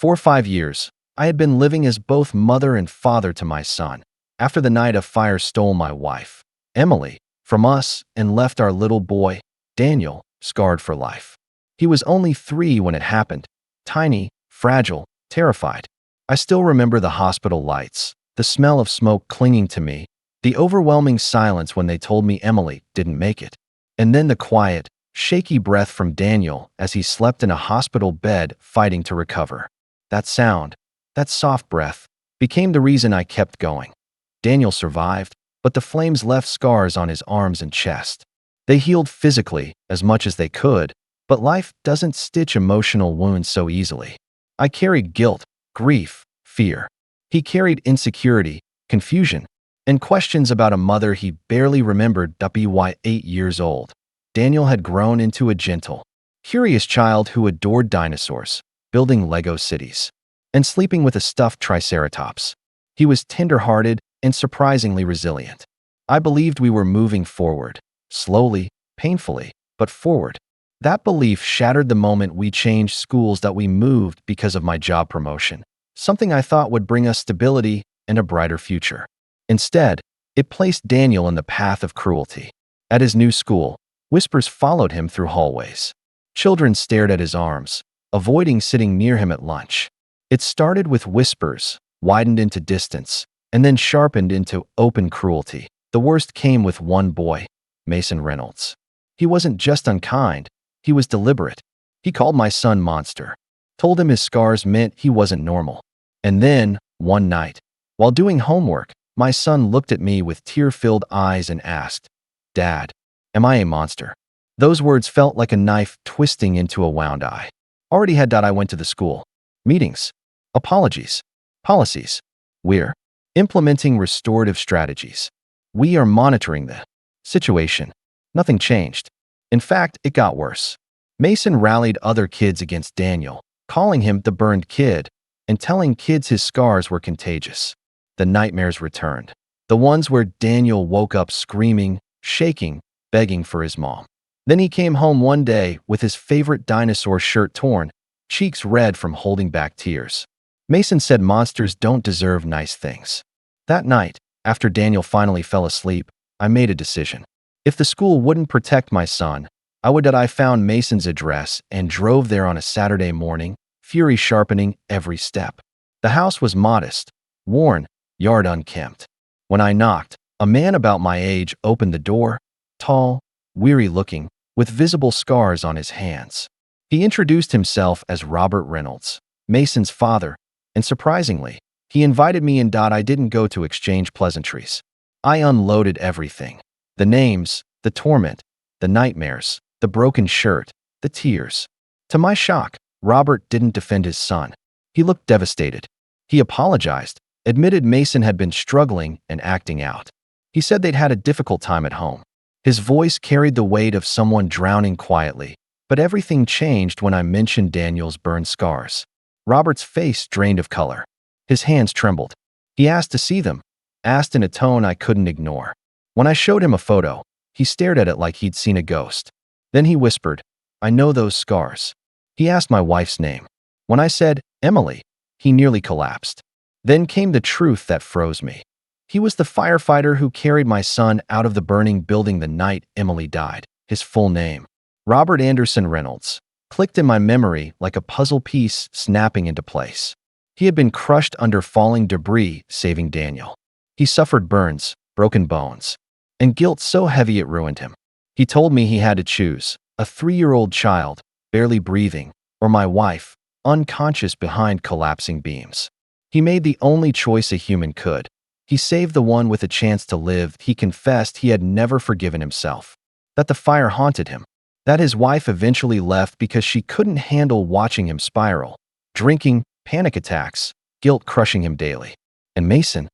For 5 years, I had been living as both mother and father to my son. After the night a fire stole my wife, Emily, from us and left our little boy, Daniel, scarred for life. He was only 3 when it happened, tiny, fragile, terrified. I still remember the hospital lights, the smell of smoke clinging to me, the overwhelming silence when they told me Emily didn't make it, and then the quiet, shaky breath from Daniel as he slept in a hospital bed fighting to recover. That sound, that soft breath, became the reason I kept going. Daniel survived, but the flames left scars on his arms and chest. They healed physically as much as they could, but life doesn't stitch emotional wounds so easily. I carried guilt, grief, fear. He carried insecurity, confusion, and questions about a mother he barely remembered. 8 years old, Daniel had grown into a gentle, curious child who adored dinosaurs, building Lego cities, and sleeping with a stuffed triceratops. He was tender-hearted and surprisingly resilient. I believed we were moving forward, slowly, painfully, but forward. That belief shattered the moment we changed schools. That we moved because of my job promotion, something I thought would bring us stability and a brighter future. Instead, it placed Daniel in the path of cruelty. At his new school, whispers followed him through hallways. Children stared at his arms, avoiding sitting near him at lunch. It started with whispers, widened into distance, and then sharpened into open cruelty. The worst came with one boy, Mason Reynolds. He wasn't just unkind, he was deliberate. He called my son monster, told him his scars meant he wasn't normal. And then, one night, while doing homework, my son looked at me with tear-filled eyes and asked, "Dad, am I a monster?" Those words felt like a knife twisting into a wound eye. Already had. I went to the school. Meetings. Apologies. Policies. We're implementing restorative strategies. We are monitoring the situation. Nothing changed. In fact, it got worse. Mason rallied other kids against Daniel, calling him the burned kid, and telling kids his scars were contagious. The nightmares returned. The ones where Daniel woke up screaming, shaking, begging for his mom. Then he came home one day with his favorite dinosaur shirt torn, cheeks red from holding back tears. Mason said monsters don't deserve nice things. That night, after Daniel finally fell asleep, I made a decision. If the school wouldn't protect my son, I would. I found Mason's address and drove there on a Saturday morning, fury sharpening every step. The house was modest, worn, yard unkempt. When I knocked, a man about my age opened the door, tall, weary-looking, with visible scars on his hands. He introduced himself as Robert Reynolds, Mason's father, and surprisingly, he invited me in. I didn't go to exchange pleasantries. I unloaded everything. The names, the torment, the nightmares, the broken shirt, the tears. To my shock, Robert didn't defend his son. He looked devastated. He apologized, admitted Mason had been struggling and acting out. He said they'd had a difficult time at home. His voice carried the weight of someone drowning quietly, but everything changed when I mentioned Daniel's burned scars. Robert's face drained of color. His hands trembled. He asked to see them, asked in a tone I couldn't ignore. When I showed him a photo, he stared at it like he'd seen a ghost. Then he whispered, "I know those scars." He asked my wife's name. When I said, "Emily," he nearly collapsed. Then came the truth that froze me. He was the firefighter who carried my son out of the burning building the night Emily died. His full name, Robert Anderson Reynolds, clicked in my memory like a puzzle piece snapping into place. He had been crushed under falling debris, saving Daniel. He suffered burns, broken bones, and guilt so heavy it ruined him. He told me he had to choose, a 3-year-old child, barely breathing, or my wife, unconscious behind collapsing beams. He made the only choice a human could. He saved the one with a chance to live. He confessed he had never forgiven himself, that the fire haunted him, that his wife eventually left because she couldn't handle watching him spiral, drinking, panic attacks, guilt crushing him daily. And Mason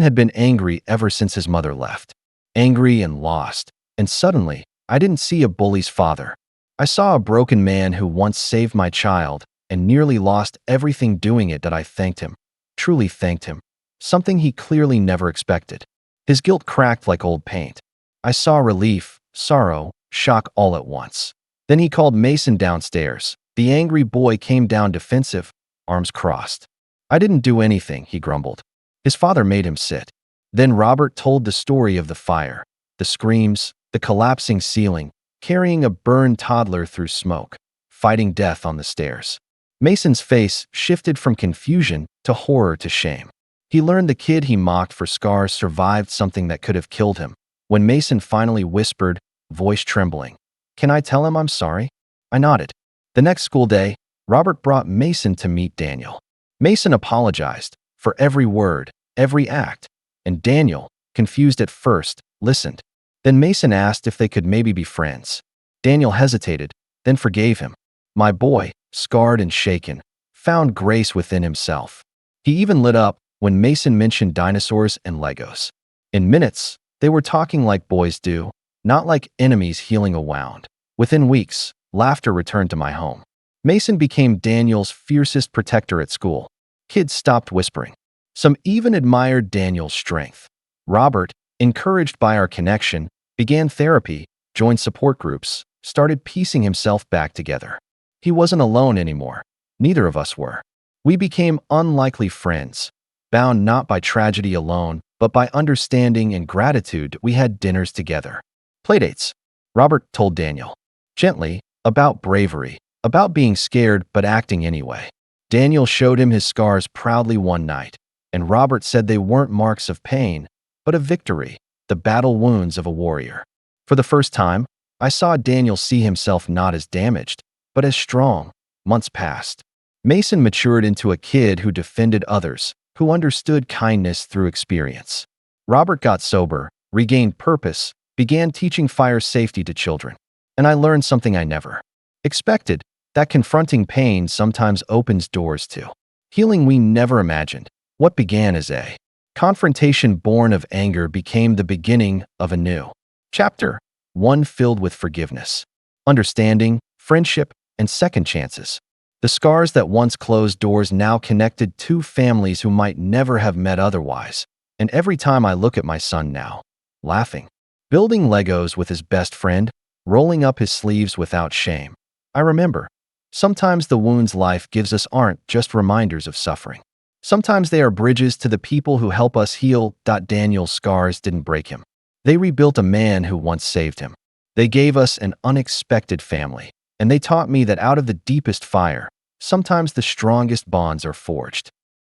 had been angry ever since his mother left. Angry and lost. And suddenly, I didn't see a bully's father. I saw a broken man who once saved my child and nearly lost everything doing it. That I thanked him, truly thanked him, something he clearly never expected. His guilt cracked like old paint. I saw relief, sorrow, shock all at once. Then he called Mason downstairs. The angry boy came down defensive, arms crossed. I didn't do anything, he grumbled. His father made him sit. Then Robert told the story of the fire, the screams, the collapsing ceiling, carrying a burned toddler through smoke, fighting death on the stairs. Mason's face shifted from confusion to horror to shame. He learned the kid he mocked for scars survived something that could have killed him. When Mason finally whispered, voice trembling, "Can I tell him I'm sorry?" I nodded. The next school day, Robert brought Mason to meet Daniel. Mason apologized for every word, every act, and Daniel, confused at first, listened. Then Mason asked if they could maybe be friends. Daniel hesitated, then forgave him. My boy, scarred and shaken, found grace within himself. He even lit up when Mason mentioned dinosaurs and Legos. In minutes, they were talking like boys do, not like enemies healing a wound. Within weeks, laughter returned to my home. Mason became Daniel's fiercest protector at school. Kids stopped whispering. Some even admired Daniel's strength. Robert, encouraged by our connection, began therapy, joined support groups, started piecing himself back together. He wasn't alone anymore. Neither of us were. We became unlikely friends, bound not by tragedy alone, but by understanding and gratitude. We had dinners together. Playdates. Robert told Daniel, gently, about bravery, about being scared but acting anyway. Daniel showed him his scars proudly one night, and Robert said they weren't marks of pain, but of victory, the battle wounds of a warrior. For the first time, I saw Daniel see himself not as damaged, but as strong. Months passed. Mason matured into a kid who defended others, who understood kindness through experience. Robert got sober, regained purpose, began teaching fire safety to children. And I learned something I never expected, that confronting pain sometimes opens doors to healing we never imagined. What began as a confrontation born of anger became the beginning of a new chapter, one filled with forgiveness, understanding, friendship, and second chances. The scars that once closed doors now connected two families who might never have met otherwise. And every time I look at my son now, laughing, building Legos with his best friend, rolling up his sleeves without shame, I remember, sometimes the wounds life gives us aren't just reminders of suffering. Sometimes they are bridges to the people who help us heal. Daniel's scars didn't break him. They rebuilt a man who once saved him. They gave us an unexpected family, and they taught me that out of the deepest fire, sometimes the strongest bonds are forged.